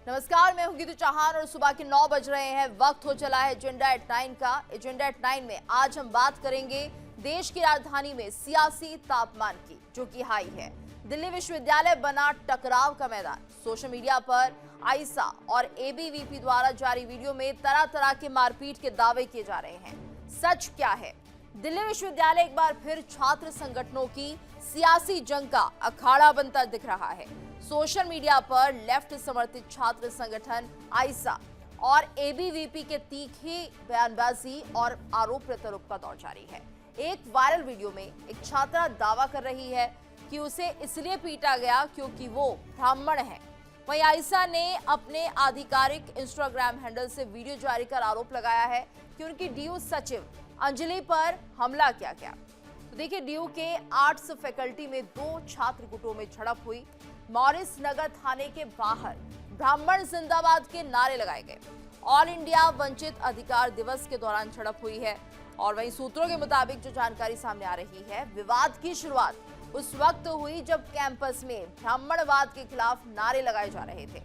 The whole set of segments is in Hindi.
नमस्कार, मैं हूं गीतू चौहान और सुबह के 9 बज रहे हैं। वक्त हो चला है एजेंडा एट 9 का। एजेंडा एट 9 में आज हम बात करेंगे देश की राजधानी में सियासी तापमान की, जो कि हाई है। दिल्ली विश्वविद्यालय बना टकराव का मैदान। सोशल मीडिया पर आईसा और एबीवीपी द्वारा जारी वीडियो में तरह तरह के मारपीट के दावे किए जा रहे हैं। सच क्या है? दिल्ली विश्वविद्यालय एक बार फिर छात्र संगठनों की सियासी जंग का अखाड़ा बनता दिख रहा है। सोशल मीडिया पर लेफ्ट समर्थित छात्र संगठन आईसा और एबीवीपी के तीखी बयानबाजी और आरोप प्रत्यारोप का दौर जारी है। एक वायरल वीडियो में एक छात्रा दावा कर रही है कि उसे इसलिए पीटा गया क्योंकि वो ब्राह्मण है। वहीं आईसा ने अपने आधिकारिक इंस्टाग्राम हैंडल से वीडियो जारी कर आरोप लगाया है कि उनकी डीयू सचिव अंजलि पर हमला किया गया। तो देखिए, डीयू के आर्ट्स फैकल्टी में 2 छात्र गुटों में झड़प हुई। मॉरिस नगर थाने के बाहर ब्राह्मण जिंदाबाद के नारे लगाए गए। ऑल इंडिया वंचित अधिकार दिवस के दौरान झड़प हुई है। और वहीं सूत्रों के मुताबिक जो जानकारी सामने आ रही है, विवाद की शुरुआत उस वक्त हुई जब कैंपस में ब्राह्मणवाद के खिलाफ नारे लगाए जा रहे थे।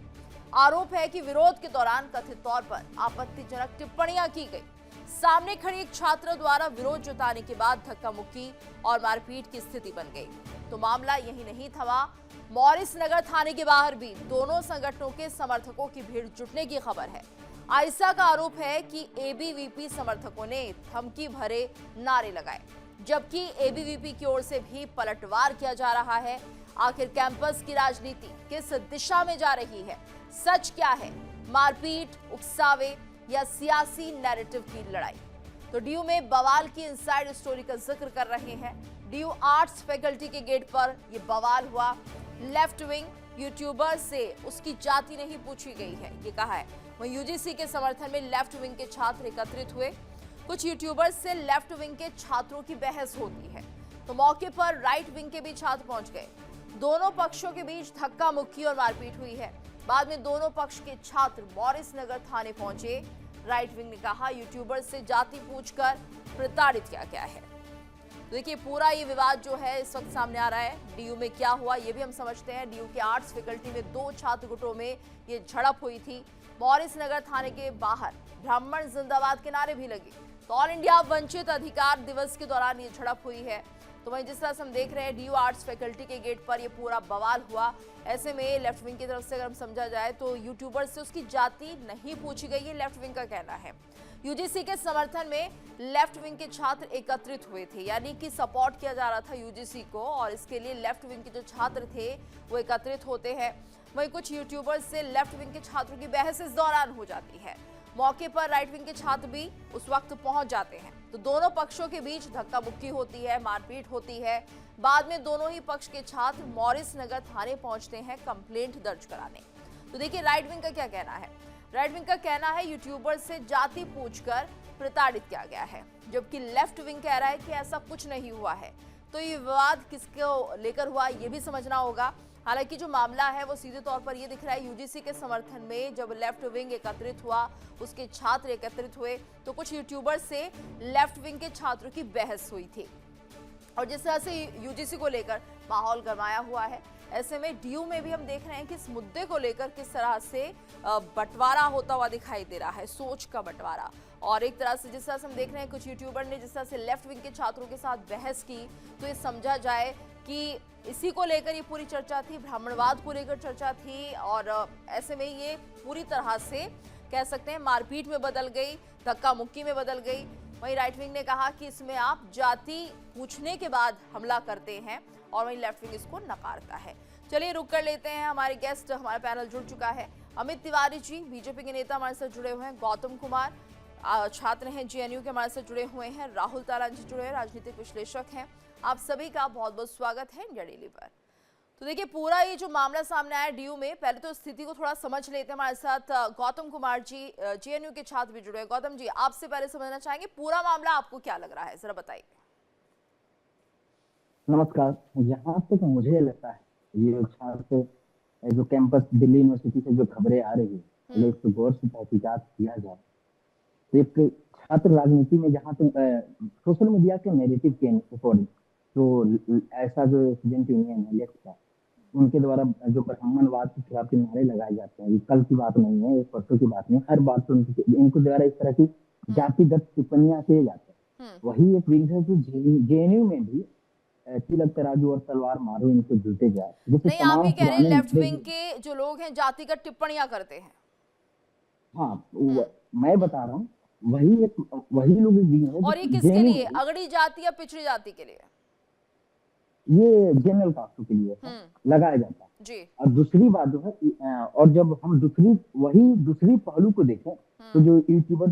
आरोप है कि विरोध के दौरान कथित तौर पर आपत्तिजनक टिप्पणियां की गई। सामने खड़ी एक छात्र द्वारा विरोध जताने के बाद धक्का मुक्की और मारपीट की स्थिति बन गई। तो मामला यही नहीं थमा। मॉरिस नगर थाने के बाहर भी दोनों संगठनों के समर्थकों की भीड़ जुटने की खबर है। आईसा का आरोप है कि एबीवीपी समर्थकों ने धमकी भरे नारे लगाए, जबकि एबीवीपी की ओर से भी पलटवार किया जा रहा है। आखिर कैंपस की राजनीति किस दिशा में जा रही है? सच क्या है? मारपीट, उकसावे या सियासी नैरेटिव की लड़ाई? तो डीयू में बवाल की इनसाइड स्टोरी का जिक्र कर रहे हैं। डीयू आर्ट्स फैकल्टी के गेट पर यह बवाल हुआ। लेफ्ट विंग यूट्यूबर से उसकी जाति नहीं पूछी गई है, ये कहा है। वहीं यूजीसी के समर्थन में लेफ्ट विंग के छात्र एकत्रित हुए। कुछ यूट्यूबर्स से लेफ्ट विंग के छात्रों की बहस होती है, तो मौके पर राइट विंग के भी छात्र पहुंच गए। दोनों पक्षों के बीच धक्का मुक्की और मारपीट हुई है। बाद में दोनों पक्ष के छात्र मॉरिस नगर थाने पहुंचे। राइट विंग ने कहा यूट्यूबर से जाति पूछकर प्रताड़ित किया गया है। देखिए, पूरा ये विवाद जो है इस वक्त सामने आ रहा है। डीयू में क्या हुआ ये भी हम समझते हैं। डीयू के आर्ट्स फैकल्टी में 2 छात्र गुटों में ये झड़प हुई थी। मॉरिस नगर थाने के बाहर ब्राह्मण जिंदाबाद के नारे भी लगे। तो ऑल इंडिया वंचित अधिकार दिवस के दौरान ये झड़प हुई है। तो वहीं जिस तरह से हम देख रहे हैं, डीयू आर्ट्स फैकल्टी के गेट पर ये पूरा बवाल हुआ। ऐसे में लेफ्ट विंग की तरफ से अगर हम समझा जाए तो यूट्यूबर से उसकी जाति नहीं पूछी गई, ये लेफ्ट विंग का कहना है। यूजीसी के समर्थन में लेफ्ट विंग के छात्र एकत्रित हुए थे, यानी कि सपोर्ट किया जा रहा था यूजीसी को, और इसके लिए लेफ्ट विंग के जो छात्र थे वो एकत्रित होते हैं। वहीं कुछ यूट्यूबर्स से लेफ्ट विंग के छात्रों की बहस इस दौरान हो जाती है। मौके पर राइट विंग के छात्र भी उस वक्त पहुंच जाते हैं। तो दोनों पक्षों के बीच धक्का मुक्की होती है, मारपीट होती है। बाद में दोनों ही पक्ष के छात्र मॉरिस नगर थाने पहुंचते हैं कंप्लेंट दर्ज कराने। तो देखिए, राइट विंग का क्या कहना है। राइट विंग का कहना है यूट्यूबर से जाति पूछकर प्रताड़ित किया गया है, जबकि लेफ्ट विंग कह रहा है कि ऐसा कुछ नहीं हुआ है। तो ये विवाद किसको लेकर हुआ ये भी समझना होगा। हालांकि जो मामला है वो सीधे तौर पर ये दिख रहा है, यूजीसी के समर्थन में जब लेफ्ट विंग एकत्रित हुआ, उसके छात्र एकत्रित हुए, तो कुछ यूट्यूबर से लेफ्ट विंग के छात्रों की बहस हुई थी। और जिस तरह से यूजीसी को लेकर माहौल गरमाया हुआ है, ऐसे में डीयू में भी हम देख रहे हैं कि इस मुद्दे को लेकर किस तरह से बंटवारा होता हुआ दिखाई दे रहा है, सोच का बंटवारा। और एक तरह से जिस तरह से हम देख रहे हैं, कुछ यूट्यूबर ने जिस तरह से लेफ्ट विंग के छात्रों के साथ बहस की, तो ये समझा जाए कि इसी को लेकर ये पूरी चर्चा थी, ब्राह्मणवाद को लेकर चर्चा थी। और ऐसे में ये पूरी तरह से कह सकते हैं मारपीट में बदल गई, धक्का मुक्की में बदल गई। वहीं राइट विंग ने कहा कि इसमें आप जाति पूछने के बाद हमला करते हैं, और वहीं लेफ्ट विंग इसको नकारता है। चलिए रुक कर लेते हैं, हमारे गेस्ट, हमारा पैनल जुड़ चुका है। अमित तिवारी जी बीजेपी के नेता हमारे साथ जुड़े हुए हैं। गौतम कुमार छात्र हैं जेएनयू के, हमारे साथ जुड़े हुए हैं। राहुल तालान जी जुड़े हैं, राजनीतिक विश्लेषक हैं। आप सभी का बहुत बहुत स्वागत है इंडिया डेली पर। तो देखिए, पूरा ये जो मामला सामने आया डीयू में, पहले तो स्थिति को थोड़ा समझ लेते हैं। हमारे साथ गौतम कुमार जी जेएनयू के छात्र भी जुड़े हैं। गौतम जी, आपसे पहले समझना चाहेंगे पूरा मामला आपको क्या लग रहा है, जरा बताइए। नमस्कार। यहाँ तक मुझे लगता है ये छात्र जो कैंपस दिल्ली यूनिवर्सिटी से जो खबरें आ रही है, अगर इसको गौर से तहकीकात किया जाए तो एक छात्र राजनीति में जहाँ तक सोशल मीडिया के नैरेटिव के अकॉर्डिंग तो ऐसा जो स्टूडेंट यूनियन है लेफ्ट का, उनके द्वारा जो ब्राह्मणवाद के खिलाफ जो नारे लगाए जाते हैं, ये कल की बात नहीं है, ये परसों की बात नहीं है, हर बात पे इनको द्वारा इस तरह की जातिगत टिप्पणियां किए जाते हैं। हम्म। वही एक विंग है जो जेएनयू में भी तिलक तराजू और तलवार मारो इनको जूते जाए, जैसे नहीं, आप तमाम ये कह रहे हैं पुराने लेफ्ट मुद्दे विंग के जो लोग हैं जातिगत टिप्पणियां करते हैं। हाँ हम्म। मैं बता रहा हूँ, वही लोग एक विंग है जो और ये किसके जेएनयू लिए, में भी अगड़ी जाति या पिछड़ी जाति के लिए? ये जनरल कास्टों के लिए है, लगाया जाता है। जी। और दूसरी बात जो है और जब हम दूसरी पहलू को देखें, तो जो यूट्यूबर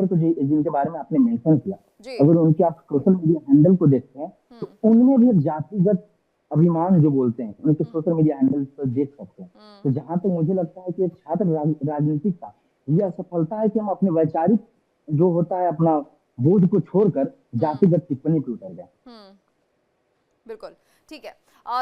को जिनके बारे में आपने मेंशन किया, जी। अगर उनके आप सोशल मीडिया हैंडल को देखते हैं, तो उनमें भी एक जातिगत अभिमान जो बोलते हैं, उनके सोशल मीडिया हैंडल पर देख सकते हैं। तो जहां तक मुझे लगता है कि एक छात्र राजनीति का यह सफलता है कि हम अपने वैचारिक जो होता है अपना बोझ को छोड़कर जातिगत टिप्पणी पे उतर गए। बिल्कुल ठीक है।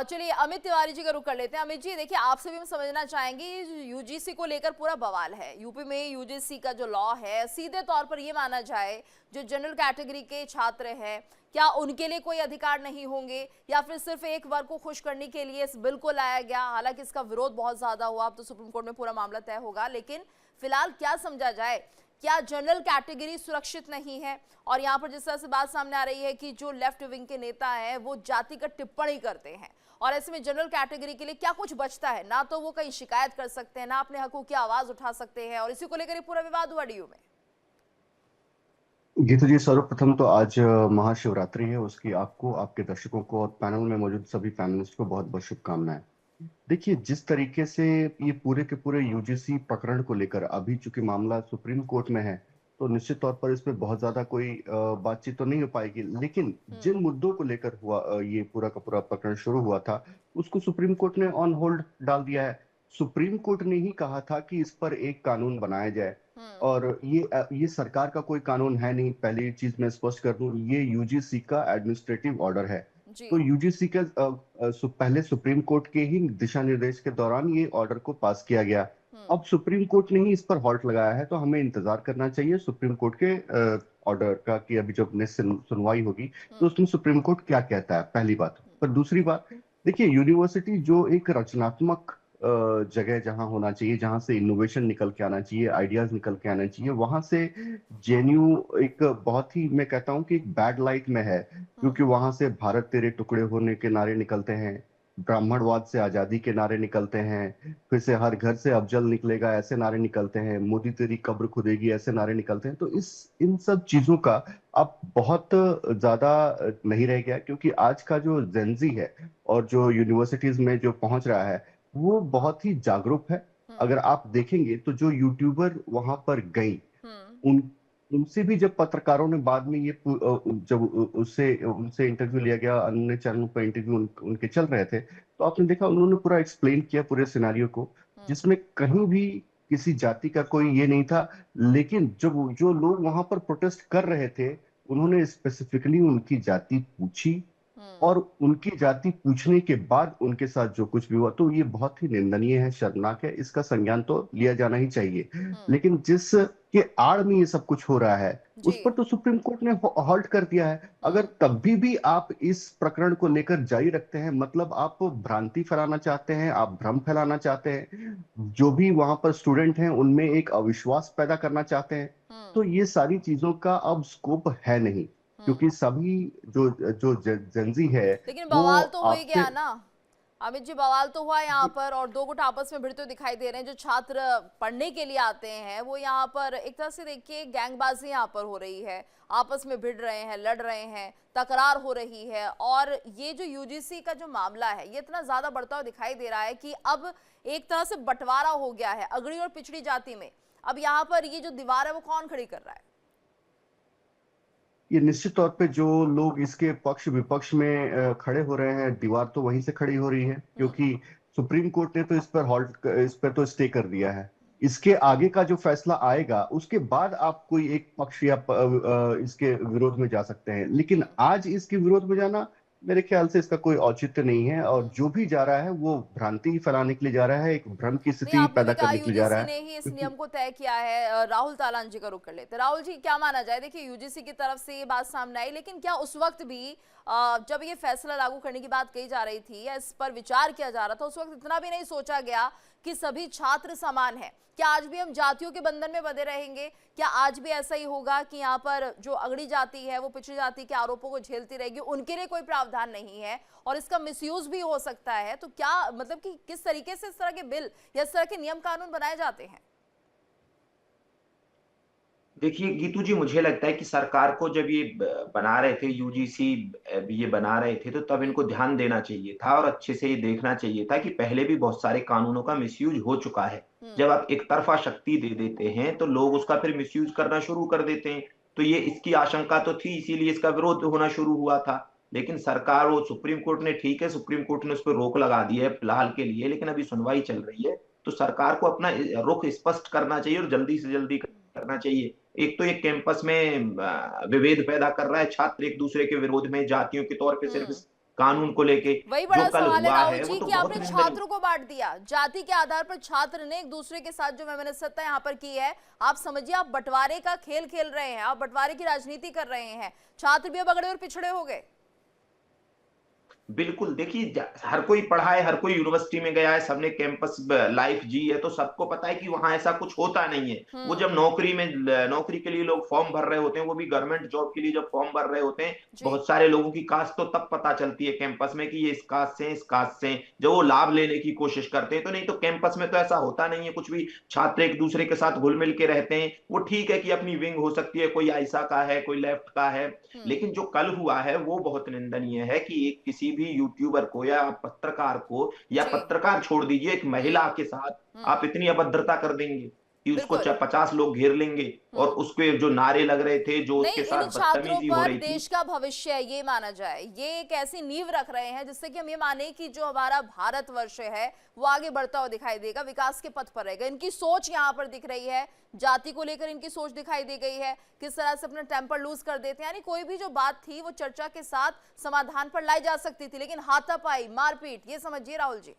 चलिए अमित तिवारी जी का रुख कर लेते हैं। अमित जी देखिए, आपसे भी हम समझना चाहेंगे, यूजीसी को लेकर पूरा बवाल है। यूपी में यूजीसी का जो लॉ है, सीधे तौर पर ये माना जाए जो जनरल कैटेगरी के छात्र हैं, क्या उनके लिए कोई अधिकार नहीं होंगे, या फिर सिर्फ एक वर्ग को खुश करने के लिए इस बिल को लाया गया? हालांकि इसका विरोध बहुत ज्यादा हुआ, अब तो सुप्रीम कोर्ट में पूरा मामला तय होगा, लेकिन फिलहाल क्या समझा जाए, क्या जनरल कैटेगरी सुरक्षित नहीं है? और यहाँ पर जिस तरह से बात सामने आ रही है कि जो लेफ्ट विंग के नेता हैं वो जातिगत टिप्पणी करते हैं, और ऐसे में जनरल कैटेगरी के लिए क्या कुछ बचता है? ना तो वो कहीं शिकायत कर सकते हैं, ना अपने हकों की आवाज उठा सकते हैं, और इसी को लेकर ये पूरा विवाद हुआ डीयू में। गीता जी, सर्वप्रथम तो आज महाशिवरात्रि है, उसकी आपको, आपके दर्शकों को और पैनल में मौजूद सभी पैनलिस्ट को बहुत बहुत शुभकामनाएं। देखिए, जिस तरीके से ये पूरे के पूरे यूजीसी प्रकरण को लेकर अभी चूंकि मामला सुप्रीम कोर्ट में है, तो निश्चित तौर पर इस पे बहुत ज्यादा कोई बातचीत तो नहीं हो पाएगी, लेकिन जिन मुद्दों को लेकर हुआ ये पूरा का पूरा प्रकरण शुरू हुआ था, उसको सुप्रीम कोर्ट ने ऑन होल्ड डाल दिया है। सुप्रीम कोर्ट ने ही कहा था कि इस पर एक कानून बनाया जाए, और ये सरकार का कोई कानून है नहीं। पहली चीज मैं स्पष्ट कर दूं, ये यूजीसी का एडमिनिस्ट्रेटिव ऑर्डर है। तो यूजीसी का पहले सुप्रीम कोर्ट के ही दिशा निर्देश के दौरान ये ऑर्डर को पास किया गया। अब सुप्रीम कोर्ट ने ही इस पर हॉल्ट लगाया है, तो हमें इंतजार करना चाहिए सुप्रीम कोर्ट के ऑर्डर का कि अभी जब नेक्स्ट सुनवाई होगी तो उसमें सुप्रीम कोर्ट क्या कहता है, पहली बात। पर दूसरी बात, देखिए, यूनिवर्सिटी जो एक रचनात्मक जगह जहां होना चाहिए, जहां से इनोवेशन निकल के आना चाहिए, आइडियाज निकल के आना चाहिए, वहां से जेएनयू एक बहुत ही, मैं कहता हूं कि एक बैड लाइट में है, क्योंकि वहां से भारत तेरे टुकड़े होने के नारे निकलते हैं, ब्राह्मणवाद से आजादी के नारे निकलते हैं, फिर से हर घर से अफजल निकलेगा ऐसे नारे निकलते हैं, मोदी तेरी कब्र खुदेगी ऐसे नारे निकलते हैं। तो इन सब चीजों का अब बहुत ज्यादा नहीं रह गया, क्योंकि आज का जो जेंजी है और जो यूनिवर्सिटीज में जो पहुंच रहा है वो बहुत ही जागरूक है। अगर आप देखेंगे तो जो यूट्यूबर वहां पर गई, उन उनसे भी जब पत्रकारों ने बाद में ये जब उससे उनसे इंटरव्यू लिया गया, अन्य चैनलों पर इंटरव्यू उनके चल रहे थे, तो आपने देखा उन्होंने पूरा एक्सप्लेन किया पूरे सिनेरियो को, जिसमें कहीं भी किसी जाति का कोई ये नहीं था। लेकिन जब जो लोग वहां पर प्रोटेस्ट कर रहे थे, उन्होंने स्पेसिफिकली उनकी जाति पूछी, और उनकी जाति पूछने के बाद उनके साथ जो कुछ भी हुआ, तो ये बहुत ही निंदनीय है, शर्मनाक है, इसका संज्ञान तो लिया जाना ही चाहिए। लेकिन जिस के आड़ में ये सब कुछ हो रहा है, उस पर तो सुप्रीम कोर्ट ने हॉल्ट कर दिया है। अगर तब भी आप इस प्रकरण को लेकर जारी रखते हैं, मतलब आप भ्रांति फैलाना चाहते हैं, आप भ्रम फैलाना चाहते हैं, जो भी वहां पर स्टूडेंट हैं उनमें एक अविश्वास पैदा करना चाहते हैं, तो ये सारी चीजों का अब स्कोप है नहीं, क्योंकि सभी जो जो जेंजी है लेकिन वो बवाल तो हो ही आपसे। गया ना अमित जी, बवाल तो हुआ यहाँ पर, और दो गुट आपस में भिड़ते दिखाई दे रहे हैं। जो छात्र पढ़ने के लिए आते हैं वो यहाँ पर एक तरह से देखिए गैंगबाजी यहाँ पर हो रही है, आपस में भिड़ रहे हैं, लड़ रहे हैं, तकरार हो रही है। और ये जो यूजीसी का जो मामला है ये इतना ज्यादा बढ़ता हुआ दिखाई दे रहा है कि अब एक तरह से बंटवारा हो गया है अगड़ी और पिछड़ी जाति में। अब यहाँ पर ये जो दीवार है वो कौन खड़ी कर रहा है? ये निश्चित तौर पे जो लोग इसके पक्ष विपक्ष में खड़े हो रहे हैं, दीवार तो वहीं से खड़ी हो रही है, क्योंकि सुप्रीम कोर्ट ने तो इस पर तो स्टे कर दिया है। इसके आगे का जो फैसला आएगा उसके बाद आप कोई एक पक्ष या इसके विरोध में जा सकते हैं, लेकिन आज इसके विरोध में जाना मेरे ख्याल से इसका कोई औचित्य नहीं है, और जो भी जा रहा है वो भ्रांति फैलाने के लिए जा रहा है, एक भ्रम की नहीं, स्थिति आपने भी पैदा कहा करने के लिए जा रहा यूजीसी है। ने ही इस क्योंकि नियम को तय किया है। राहुल तालान जी का रुख कर लेते। राहुल जी, क्या माना जाए? देखिए, यूजीसी की तरफ से ये बात सामने आई, लेकिन क्या उस वक्त भी जब ये फैसला लागू करने की बात कही जा रही थी या इस पर विचार किया जा रहा था, उस वक्त इतना भी नहीं सोचा गया कि सभी छात्र समान हैं? क्या आज भी हम जातियों के बंधन में बंधे रहेंगे? क्या आज भी ऐसा ही होगा कि यहाँ पर जो अगड़ी जाति है वो पिछड़ी जाति के आरोपों को झेलती रहेगी, उनके लिए कोई प्रावधान नहीं है और इसका मिसयूज भी हो सकता है? तो क्या मतलब कि किस तरीके से इस तरह के बिल या इस तरह के नियम कानून बनाए जाते हैं? देखिए गीतू जी, मुझे लगता है कि सरकार को जब ये बना रहे थे यूजीसी, ये बना रहे थे, तो तब इनको ध्यान देना चाहिए था और अच्छे से ये देखना चाहिए था कि पहले भी बहुत सारे कानूनों का मिसयूज हो चुका है। जब आप एक तरफा शक्ति दे देते हैं तो लोग उसका फिर मिसयूज करना शुरू कर देते हैं। तो ये इसकी आशंका तो थी, इसीलिए इसका विरोध होना शुरू हुआ था। लेकिन सरकार, वो सुप्रीम कोर्ट ने, ठीक है, सुप्रीम कोर्ट ने उस पर रोक लगा दी है फिलहाल के लिए, लेकिन अभी सुनवाई चल रही है। तो सरकार को अपना रुख स्पष्ट करना चाहिए और जल्दी से जल्दी करना चाहिए। एक तो ये कैंपस में विभेद पैदा कर रहा है, छात्र एक दूसरे के विरोध में जातियों के तौर पे सिर्फ इस कानून को लेके। वही जो बड़ा कल सवाल है हुआ राहुल है वो जी तो कि बहुत आपने निंदनीय। छात्रों को बांट दिया जाति के आधार पर। छात्र ने एक दूसरे के साथ जो वैमनस्यता यहाँ पर की है, आप समझिए आप बंटवारे का खेल खेल रहे हैं, आप बंटवारे की राजनीति कर रहे हैं। छात्र भी अब अगड़े और पिछड़े हो गए। बिल्कुल, देखिए हर कोई पढ़ा है, हर कोई यूनिवर्सिटी में गया है, सबने कैंपस लाइफ जी है, तो सबको पता है कि वहां ऐसा कुछ होता नहीं है। वो जब नौकरी के लिए लोग फॉर्म भर रहे होते हैं, वो भी गवर्नमेंट जॉब के लिए जब फॉर्म भर रहे होते हैं, बहुत सारे लोगों की कास्ट तो तब पता चलती है कैंपस में कि ये इस कास्ट से, इस कास्ट से, जब वो लाभ लेने की कोशिश करते हैं। तो नहीं तो कैंपस में तो ऐसा होता नहीं है कुछ भी। छात्र एक दूसरे के साथ घुल मिल के रहते हैं। वो ठीक है कि अपनी विंग हो सकती है, कोई आइसा का है, कोई लेफ्ट का है, लेकिन जो कल हुआ है वो बहुत निंदनीय है कि एक किसी भी यूट्यूबर को या पत्रकार को, या पत्रकार छोड़ दीजिए, एक महिला के साथ आप इतनी अभद्रता कर देंगे कि उसको 50 लोग घेर लेंगे, और उसके जो नारे लग रहे थे, जो उसके साथ बदतमीजी हो रही थी। देश का भविष्य है ये माना जाए, ये एक ऐसी नींव रख रहे हैं जिससे कि हम ये माने कि जो हमारा भारतवर्ष है वो आगे बढ़ता हुआ दिखाई देगा, विकास के पथ पर रहेगा। इनकी सोच यहाँ पर दिख रही है, जाति को लेकर इनकी सोच दिखाई दे गई है, किस तरह से अपना टेम्पर लूज कर देते हैं। यानी कोई भी जो बात थी वो चर्चा के साथ समाधान पर लाई जा सकती थी, लेकिन हाथापाई, मारपीट, ये समझिए राहुल जी।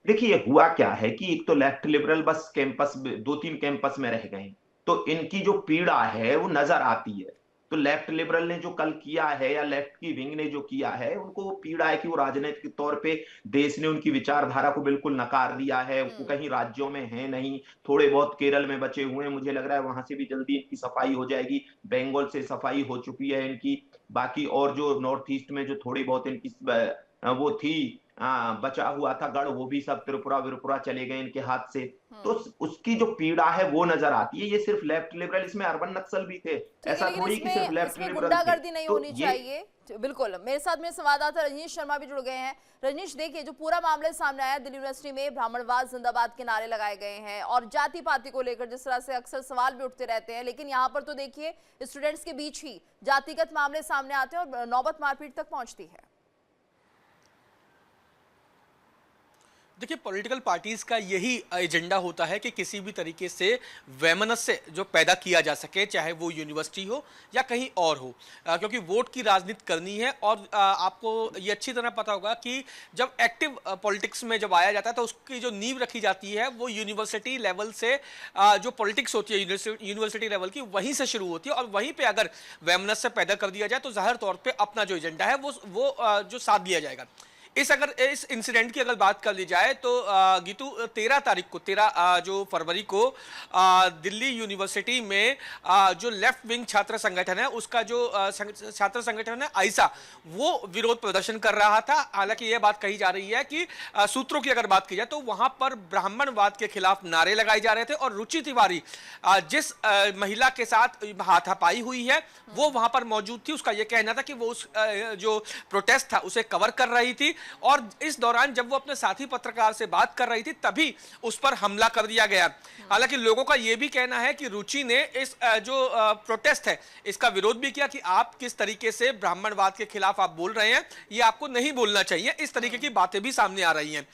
देखिए हुआ क्या है कि एक तो लेफ्ट लिबरल बस कैंपस, 2-3 कैंपस में रह गए, तो इनकी जो पीड़ा है वो नजर आती है। तो लेफ्ट लिबरल ने जो कल किया है, या लेफ्ट की विंग ने जो किया है, उनको वो पीड़ा है कि वो राजनीतिक तौर पे देश ने उनकी विचारधारा को बिल्कुल नकार दिया है। वो कहीं राज्यों में है नहीं, थोड़े बहुत केरल में बचे हुए हैं, मुझे लग रहा है वहां से भी जल्दी इनकी सफाई हो जाएगी। बंगाल से सफाई हो चुकी है इनकी। बाकी और जो नॉर्थ ईस्ट में जो थोड़ी बहुत इनकी वो थी, बचा हुआ था गढ़, वो भी सब त्रिपुरा विपुरा चले गए इनके हाथ से। तो उसकी जो पीड़ा है वो नजर आती है। ये सिर्फ लेफ्ट लिबरल, इसमें अर्बन नक्सल भी थे, ऐसा थोड़ी कि सिर्फ लेफ्ट लिबरल थे। गुंडागर्दी नहीं तो होनी चाहिए। बिल्कुल, मेरे साथ में संवाददाता रजनीश शर्मा भी जुड़ गए हैं। रजनीश, देखिए जो पूरा मामला सामने आया, दिल्ली यूनिवर्सिटी में ब्राह्मणवाद जिंदाबाद के नारे लगाए गए हैं और जाति पाति को लेकर जिस तरह से अक्सर सवाल भी उठते रहते हैं, लेकिन यहाँ पर तो देखिए स्टूडेंट्स के बीच ही जातिगत मामले सामने आते हैं और नौबत मारपीट तक पहुंचती है। देखिए, पॉलिटिकल पार्टीज का यही एजेंडा होता है कि किसी भी तरीके से वैमनस्य जो पैदा किया जा सके, चाहे वो यूनिवर्सिटी हो या कहीं और हो, क्योंकि वोट की राजनीति करनी है। और आपको ये अच्छी तरह पता होगा कि जब एक्टिव पॉलिटिक्स में जब आया जाता है तो उसकी जो नींव रखी जाती है वो यूनिवर्सिटी लेवल से, जो पॉलिटिक्स होती है यूनिवर्सिटी लेवल की, वहीं से शुरू होती है। और वहीं पर अगर वैमनस्य पैदा कर दिया जाए तो जाहिर तौर पर अपना जो एजेंडा है वो जो साथ दिया जाएगा। इस इंसिडेंट की अगर बात कर ली जाए तो गीतू 13 जो फरवरी को दिल्ली यूनिवर्सिटी में जो लेफ्ट विंग छात्र संगठन है, उसका जो छात्र संगठन है आइसा, वो विरोध प्रदर्शन कर रहा था। हालांकि यह बात कही जा रही है कि सूत्रों की अगर बात की जाए तो वहां पर ब्राह्मणवाद के खिलाफ नारे लगाए जा रहे थे और रुचि तिवारी जिस महिला के साथ हाथापाई हुई है वो वहां पर मौजूद थी। उसका यह कहना था कि वो उस जो प्रोटेस्ट था उसे कवर कर रही थी, और इस दौरान जब वो अपने साथी पत्रकार से बात कर रही थी तभी उस पर हमला कर दिया गया। हालांकि लोगों का यह भी कहना है कि रुचि ने इस जो प्रोटेस्ट है इसका विरोध भी किया कि आप किस तरीके से ब्राह्मणवाद के खिलाफ आप बोल रहे हैं, ये आपको नहीं बोलना चाहिए। इस तरीके की बातें भी सामने आ रही हैं,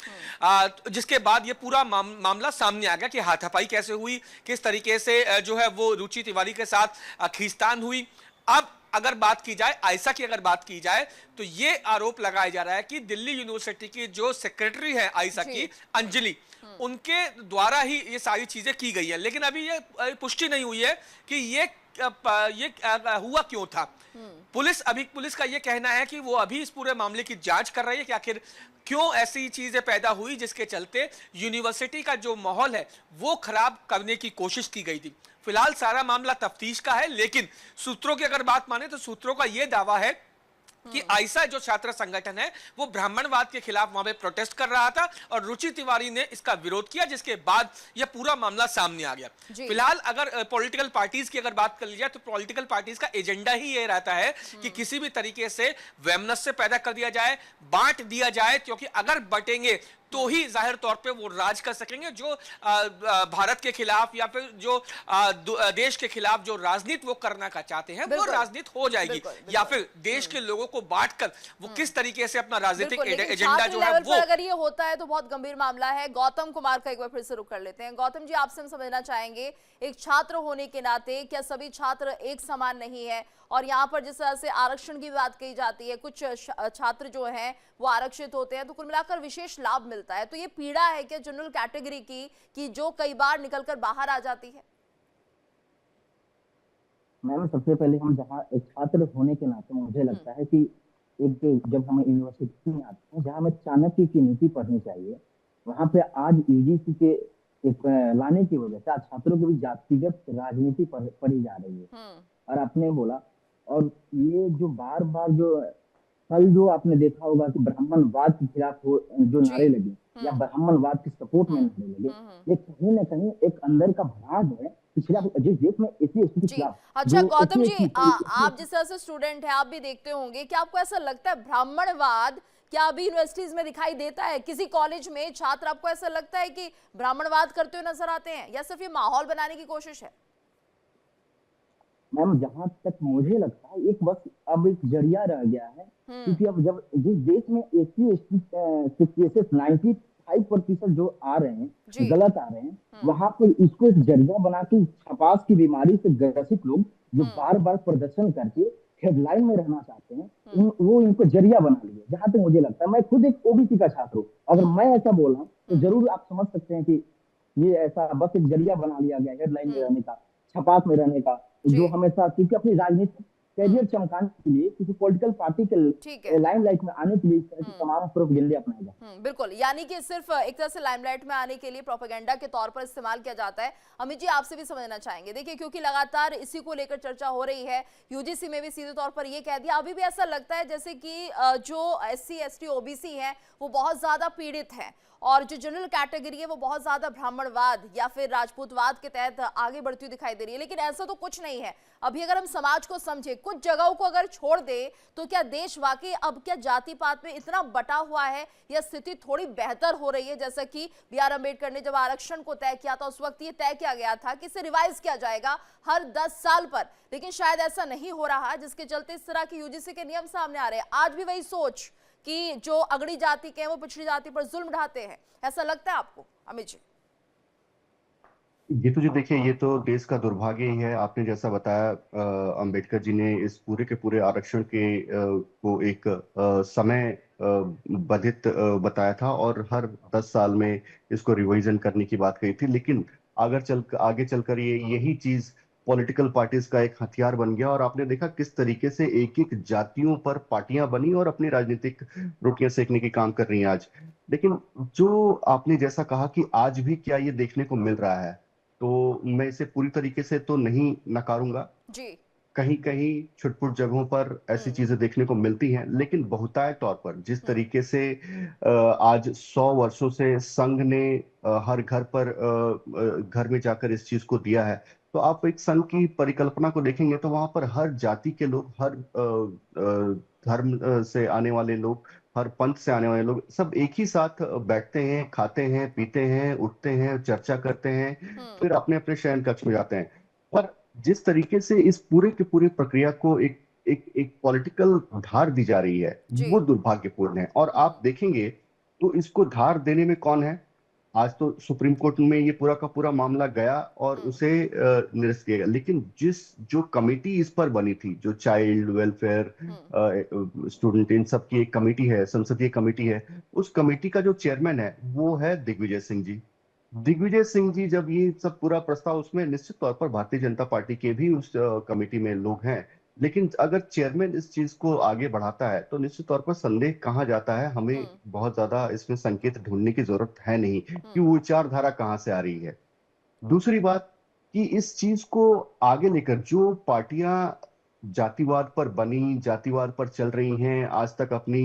जिसके बाद ये पूरा मामला सामने आ गया कि हाथापाई कैसे हुई, किस तरीके से जो है वो रुचि तिवारी के साथ खींचतान हुई। अब अगर बात की जाए, आयशा की अगर बात की जाए, तो ये आरोप लगाया जा रहा है कि दिल्ली यूनिवर्सिटी की जो सेक्रेटरी है आयशा की, अंजलि, उनके द्वारा ही ये सारी चीजें की गई है। लेकिन अभी ये पुष्टि नहीं हुई है कि ये हुआ क्यों था। पुलिस का ये कहना है कि वो अभी इस पूरे मामले की जांच कर रही है कि आखिर क्यों ऐसी चीजें पैदा हुई जिसके चलते यूनिवर्सिटी का जो माहौल है वो खराब करने की कोशिश की गई थी। फिलहाल सारा मामला तफ्तीश का है, लेकिन सूत्रों की अगर बात माने तो सूत्रों का यह दावा है कि आयशा जो छात्र संगठन है वो ब्राह्मणवाद के खिलाफ वहां पे प्रोटेस्ट कर रहा था और रुचि तिवारी ने इसका विरोध किया, जिसके बाद यह पूरा मामला सामने आ गया। फिलहाल अगर पॉलिटिकल पार्टीज की अगर बात कर ली जाए तो पॉलिटिकल पार्टीज का एजेंडा ही ये रहता है कि किसी भी तरीके से वैमनस्य पैदा कर दिया जाए, बांट दिया जाए, क्योंकि अगर बटेंगे तो ही जाहिर तौर पे वो राज कर सकेंगे। जो भारत के खिलाफ या फिर जो देश के खिलाफ जो राजनीति वो करना का चाहते हैं वो राजनीति हो जाएगी, या फिर देश के लोगों को बांटकर वो किस तरीके से अपना राजनीतिक एजेंडा जो है वो, अगर ये होता है तो बहुत गंभीर मामला है। गौतम कुमार का एक बार फिर से रुख कर लेते हैं। गौतम जी, आपसे हम समझना चाहेंगे, एक छात्र होने के नाते क्या सभी छात्र एक समान नहीं है? और यहाँ पर जिस तरह से आरक्षण की बात कही जाती है, कुछ छात्र जो हैं वो आरक्षित होते हैं तो कुल मिलाकर विशेष लाभ मिलता है, तो ये पीड़ा है क्या जनरल कैटेगरी की कि जो कई बार निकलकर बाहर आ जाती है? मैम, सबसे पहले हम जहाँ एक छात्र होने के नाते मुझे लगता है कि एक जब हम यूनिवर्सिटी में आते हैं जहाँ हमें चाणक्य की नीति पढ़नी चाहिए, वहाँ पे आज यूजीसी के एक लाने की वजह से आज छात्रों की भी जातिगत राजनीति पढ़ी जा रही है। और आपने बोला, और ये जो बार बार जो कल जो आपने देखा होगा कि ब्राह्मणवाद के खिलाफ जो नारे लगे या ब्राह्मणवाद के सपोर्ट में नारे लगे, ये कहीं ना कहीं एक अंदर का भाग है पिछला जिस देश में एससी एसटी के खिलाफ। अच्छा गौतम जी, आप जिस तरह से स्टूडेंट हैं, आप भी देखते होंगे, क्या आपको ऐसा लगता है ब्राह्मणवाद क्या अभी यूनिवर्सिटीज में दिखाई देता है? किसी कॉलेज में छात्र आपको ऐसा लगता है कि ब्राह्मणवाद करते हुए नजर आते हैं, या सिर्फ ये माहौल बनाने की कोशिश है? मैम, जहां तक मुझे लगता है एक बस अब एक जरिया रह गया है, क्योंकि अब जब जिस देश में एससी एसटी केसेस 95% जो आ रहे हैं गलत आ रहे हैं, वहां पर इसको एक जरिया बना के छपास की बीमारी से ग्रसित लोग जो बार बार प्रदर्शन करके हेडलाइन में रहना चाहते हैं, वो इनको जरिया बना लिए। जहां तक मुझे लगता है, मैं खुद एक ओबीसी का छात्र हूँ, अगर मैं ऐसा बोल रहा हूँ तो जरूर आप समझ सकते हैं कि ये ऐसा बस एक जरिया बना लिया गया हेडलाइन में रहने का, छपास में रहने का, जो हमेशा क्योंकि अपनी राजनीतिक कैरियर चमकाने के लिए किसी पॉलिटिकल पार्टी के लाइमलाइट में आने के लिए इस तरह की तमाम प्रोपेगेंडे अपनाएगा। बिल्कुल, यानी कि सिर्फ एक तरह से लाइमलाइट में आने के लिए प्रोपेगेंडा के तौर पर इस्तेमाल किया जाता है। अमित जी, आपसे भी समझना चाहेंगे, देखिए क्योंकि लगातार इसी को लेकर चर्चा हो रही है, यूजीसी में भी सीधे तौर पर ये कह दिया, अभी भी ऐसा लगता है जैसे कि जो एससी एसटी ओबीसी है वो बहुत ज्यादा पीड़ित है और जो जनरल कैटेगरी है वो बहुत ज्यादा ब्राह्मणवाद या फिर राजपूतवाद के तहत आगे बढ़ती हुई दिखाई दे रही है। लेकिन ऐसा तो कुछ नहीं है। अभी अगर हम समाज को समझे, कुछ जगहों को अगर छोड़ दे, तो क्या देश वाकई अब क्या जाति पात में इतना बटा हुआ है या स्थिति थोड़ी बेहतर हो रही है? जैसा कि बी.आर. अम्बेडकर ने जब आरक्षण को तय किया था उस वक्त ये तय किया गया था कि इसे रिवाइज किया जाएगा हर 10 साल पर, लेकिन शायद ऐसा नहीं हो रहा, जिसके चलते इस तरह के यूजीसी के नियम सामने आ रहे हैं। आज भी वही सोच कि जो अगड़ी जाति के हैं वो पिछड़ी जाति पर जुल्म ढाते हैं, ऐसा लगता है आपको अमित जी? ये तो जो देखिए, ये तो देश का दुर्भाग्य ही है। आपने जैसा बताया, अंबेडकर जी ने इस पूरे के पूरे आरक्षण को एक समय बाधित बताया था और हर 10 साल में इसको रिवीजन करने की बात कही थी। लेकिन आगे चलकर यही चीज पॉलिटिकल पार्टीज का एक हथियार बन गया और आपने देखा किस तरीके से एक एक जातियों पर पार्टियां बनी और अपनी राजनीतिक रोटियां सेकने की काम कर रही हैं आज। लेकिन जो आपने जैसा कहा कि आज भी क्या ये देखने को मिल रहा है, तो मैं इसे पूरी तरीके से तो नहीं नकारूंगा जी। कहीं कहीं छुटपुट जगहों पर ऐसी चीजें देखने को मिलती हैं, लेकिन बहुतायत तौर पर जिस तरीके से आज 100 वर्षों से संघ ने हर घर पर घर में जाकर इस चीज को दिया है, तो आप एक संघ की परिकल्पना को देखेंगे तो वहां पर हर जाति के लोग, हर धर्म से आने वाले लोग, हर पंथ से आने वाले लोग सब एक ही साथ बैठते हैं, खाते हैं, पीते हैं, उठते हैं, चर्चा करते हैं, फिर अपने अपने शयन कक्ष में जाते हैं। पर जिस तरीके से इस पूरे की पूरी प्रक्रिया को एक पॉलिटिकल धार दी जा रही है, वो दुर्भाग्यपूर्ण है। और आप देखेंगे तो इसको धार देने में कौन है? आज तो सुप्रीम कोर्ट में ये पूरा का पूरा मामला गया और उसे निरस्त किया गया, लेकिन जो कमेटी इस पर बनी थी, जो चाइल्ड वेलफेयर, स्टूडेंट, इन सब की एक कमेटी है, संसदीय कमेटी है, उस कमेटी का जो चेयरमैन है वो है दिग्विजय सिंह जी। दिग्विजय सिंह जी जब ये सब पूरा प्रस्ताव, उसमें निश्चित तौर पर भारतीय जनता पार्टी के भी उस कमेटी में लोग हैं, लेकिन अगर चेयरमैन इस चीज को आगे बढ़ाता है तो निश्चित तौर पर संदेह कहाँ जाता है, हमें बहुत ज्यादा इसमें संकेत ढूंढने की जरूरत है नहीं कि वो विचारधारा कहाँ से आ रही है। दूसरी बात कि इस चीज को आगे लेकर जो पार्टियां जातिवाद पर बनी, जातिवाद पर चल रही हैं, आज तक अपनी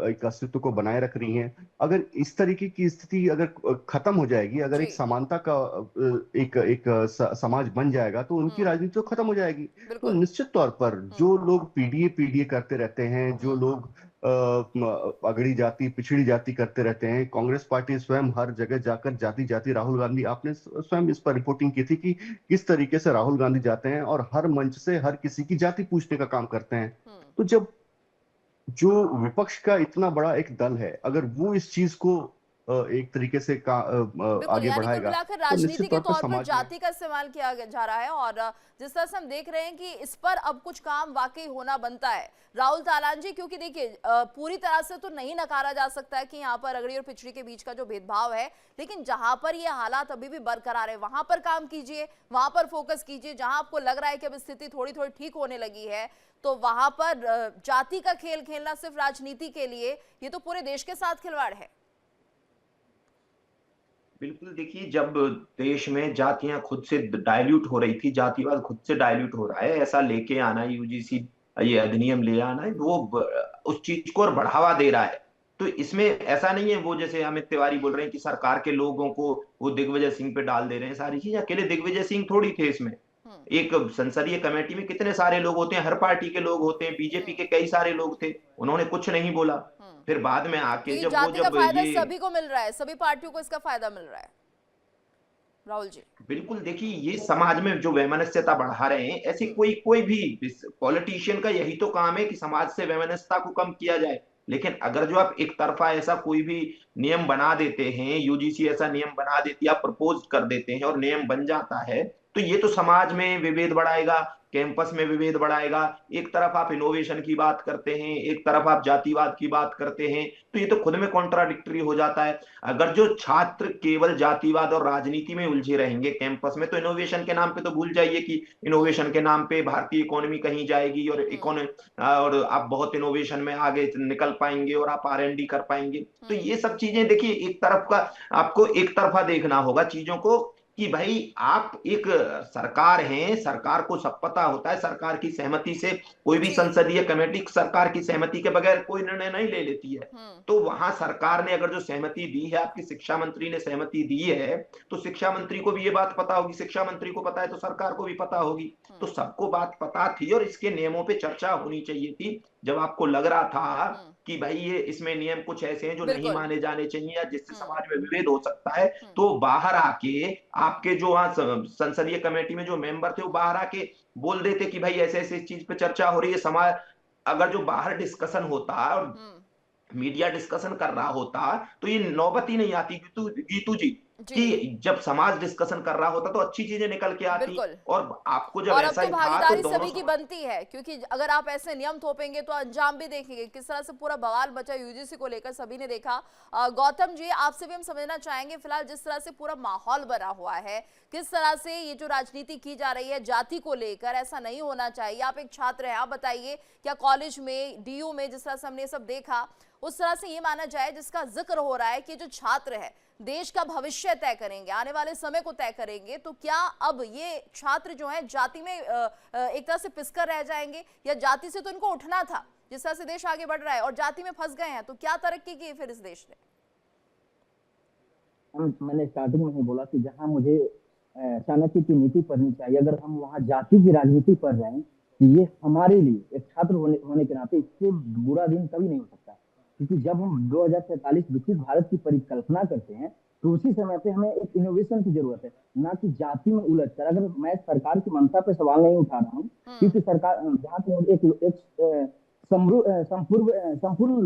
एक अस्तित्व को बनाए रख रही हैं, अगर इस तरीके की स्थिति अगर खत्म हो जाएगी, अगर एक जी समानता का समाज बन जाएगा तो उनकी राजनीति तो खत्म हो जाएगी। तो बिल्कुल। निश्चित तौर पर जो लोग पीडीए करते रहते हैं, जो लोग अगड़ी जाति, पिछड़ी जाति करते रहते हैं, कांग्रेस पार्टी स्वयं हर जगह जाकर जाति जाति, राहुल गांधी, आपने स्वयं इस पर रिपोर्टिंग की थी कि किस तरीके से राहुल गांधी जाते हैं और हर मंच से हर किसी की जाति पूछने का काम करते हैं। तो जब जो विपक्ष का इतना बड़ा एक दल है, अगर वो इस चीज को एक तरीके से बिल्कुल, आगे यानी कुल बढ़ाएगा मिलाकर तो राजनीति निश्चित के तौर पर तौर पर समाज में जाति का इस्तेमाल किया जा रहा है और जिस तरह से हम देख रहे हैं कि इस पर अब कुछ काम वाकई होना बनता है। राहुल तालान जी, क्योंकि देखिए पूरी तरह से तो नहीं नकारा जा सकता है कि यहाँ पर अगड़ी और पिछड़ी के बीच का जो भेदभाव है, लेकिन जहां पर ये हालात अभी भी बरकरार है वहां पर काम कीजिए, वहां पर फोकस कीजिए। जहां आपको लग रहा है कि अब स्थिति थोड़ी थोड़ी ठीक होने लगी है तो वहां पर जाति का खेल खेलना सिर्फ राजनीति के लिए, ये तो पूरे देश के साथ खिलवाड़ है। बिल्कुल, देखिए जब देश में जातियां खुद से डाइल्यूट हो रही थी, जातिवाद खुद से डाइल्यूट हो रहा है, ऐसा लेके आना, यूजीसी ये अधिनियम ले आना है, वो उस चीज को और बढ़ावा दे रहा है। तो इसमें ऐसा नहीं है वो जैसे अमित तिवारी बोल रहे हैं कि सरकार के लोगों को वो दिग्विजय सिंह पे डाल दे रहे हैं सारी चीजें। अकेले दिग्विजय सिंह थोड़ी थे इसमें, एक संसदीय कमेटी में कितने सारे लोग होते हैं, हर पार्टी के लोग होते हैं, बीजेपी के कई सारे लोग थे, उन्होंने कुछ नहीं बोला। फिर बाद में आके क्योंकि जब जाति का फायदा ये सभी को मिल रहा है, सभी पार्टियों को इसका फायदा मिल रहा है। राहुल जी, बिल्कुल, देखिए ये समाज में जो वैमनस्यता बढ़ा रहे हैं, ऐसी कोई कोई भी पॉलिटिशियन का यही तो काम है कि समाज से वैमनस्यता को कम किया जाए। लेकिन अगर जो आप एक तरफा ऐसा कोई भी नियम बना देते हैं, यूजीसी ऐसा नियम बना देती है, आप प्रपोज कर देते हैं और नियम बन जाता है, तो ये तो समाज में विभेद बढ़ाएगा, कैंपस में विभेद बढ़ाएगा। एक तरफ आप इनोवेशन की बात करते हैं, एक तरफ आप जातिवाद की बात करते हैं, तो ये तो खुद में कॉन्ट्राडिक्टरी हो जाता है। अगर जो छात्र केवल जातिवाद और राजनीति में उलझे रहेंगे कैंपस में, तो इनोवेशन के नाम पे तो भूल जाइए कि इनोवेशन के नाम पे भारतीय इकोनॉमी कहीं जाएगी और आप बहुत इनोवेशन में आगे निकल पाएंगे और आप R&D कर पाएंगे। तो ये सब चीजें देखिए, एक तरफ का आपको एक तरफा देखना होगा चीजों को कि भाई आप एक सरकार हैं, सरकार को सब पता होता है, सरकार की सहमति से कोई भी संसदीय कमेटी सरकार की सहमति के बगैर कोई निर्णय नहीं ले लेती है। तो वहां सरकार ने अगर जो सहमति दी है, आपकी शिक्षा मंत्री ने सहमति दी है, तो शिक्षा मंत्री को भी ये बात पता होगी, शिक्षा मंत्री को पता है तो सरकार को भी पता होगी। तो सबको बात पता थी और इसके नियमों पे चर्चा होनी चाहिए थी। जब आपको लग रहा था कि भाई ये इसमें नियम कुछ ऐसे हैं जो नहीं माने जाने चाहिए या जिससे समाज में विभेद हो सकता है, तो बाहर आके आपके जो वहां संसदीय कमेटी में जो मेंबर थे वो बाहर आके बोल देते कि भाई ऐसे ऐसे इस चीज पे चर्चा हो रही है। समाज अगर जो बाहर डिस्कशन होता और मीडिया डिस्कशन कर रहा होता तो ये नौबत ही नहीं आती गीतू जी कि जब समाज डिस्कशन कर रहा होता तो अच्छी चीजें निकल के आती। और आपको जब और अब ऐसा तो ही था भागीदारी तो सभी की बनती है, क्योंकि अगर आप ऐसे नियम थोपेंगे तो अंजाम भी देखेंगे। किस तरह से पूरा बवाल बचा यूजीसी को लेकर सभी ने देखा। गौतम जी, आपसे भी हम समझना चाहेंगे, फिलहाल जिस तरह से पूरा माहौल बना हुआ है, किस तरह से ये जो राजनीति की जा रही है जाति को लेकर, ऐसा नहीं होना चाहिए। आप एक छात्र हैं, आप बताइए क्या कॉलेज में, DU में जिस तरह से हमने सब देखा, उस तरह से ये माना जाए जिसका जिक्र हो रहा है कि जो छात्र है देश का भविष्य तय करेंगे, आने वाले समय को तय करेंगे, तो क्या अब ये छात्र जो हैं जाति में एक तरह से पिसकर रह जाएंगे, या जाति से तो इनको उठना था जिस तरह से देश आगे बढ़ रहा है और जाति में फंस गए हैं, तो क्या तरक्की की फिर इस देश ने? मैंने स्टार्टिंग में ही बोला कि जहां मुझे चाणक्य की नीति पढ़नी चाहिए, अगर हम वहां जाति की राजनीति पढ़ रहे हैं तो ये हमारे लिए एक छात्र होने के नाते इससे बुरा दिन कभी नहीं हो सकता। क्योंकि जब हम 2047 विकसित भारत की परिकल्पना करते हैं तो उसी समय पे हमें एक इनोवेशन की जरूरत है, ना कि जाति में उलझ कर। अगर मैं सरकार की मंशा पे सवाल नहीं उठा रहा हूँ, क्योंकि सरकार जहाँ पे एक संपूर्ण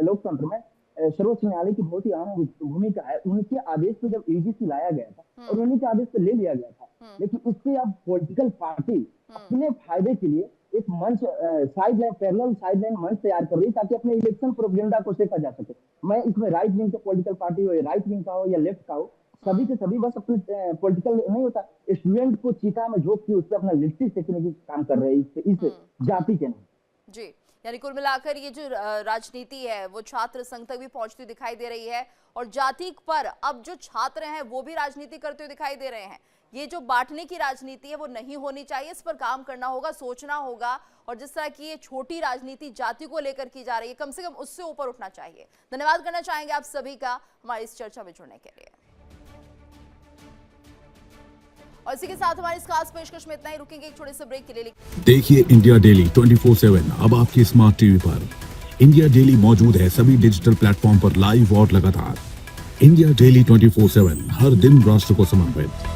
लोकतंत्र में सर्वोच्च न्यायालय की बहुत ही अहम भूमिका है। उनके आदेश पे जब यूजीसी लाया गया था और उन्हीं के आदेश पे ले लिया गया था, लेकिन इससे अब पॉलिटिकल पार्टी अपने फायदे के लिए एक मंच साइडलाइन पैरेलल साइडलाइन मंच तैयार कर रही है ताकि अपने इलेक्शन प्रोपेगेंडा को सेका जा सके। मैं इसमें राइट विंग का पॉलिटिकल पार्टी हो, राइट विंग का हो या लेफ्ट का हो, सभी के सभी बस अपने पॉलिटिकल नहीं होता, स्टूडेंट को चीता में झोंक के उस पर अपना लिट्टी सेकने की काम कर रहे हैं इस जाति के नहीं। जी, यानी कुल मिलाकर ये जो राजनीति है वो छात्र संघ तक भी पहुंचती दिखाई दे रही है और जाति पर अब जो छात्र हैं वो भी राजनीति करते हुए दिखाई दे रहे हैं। ये जो बांटने की राजनीति है वो नहीं होनी चाहिए, इस पर काम करना होगा, सोचना होगा और जिस तरह की ये छोटी राजनीति जाति को लेकर की जा रही है कम से कम उससे ऊपर उठना चाहिए। धन्यवाद करना चाहेंगे आप सभी का हमारी इस चर्चा में जुड़ने के लिए। और इसी के साथ हमारी इस खास पेशकश में इतना ही, रुकेंगे एक छोटे से ब्रेक के लिए। देखिए इंडिया डेली 24/7 अब आपकी स्मार्ट टीवी पर। इंडिया डेली मौजूद है सभी डिजिटल प्लेटफॉर्म पर लाइव और लगातार। इंडिया डेली 24/7 हर दिन राष्ट्र को समर्पित।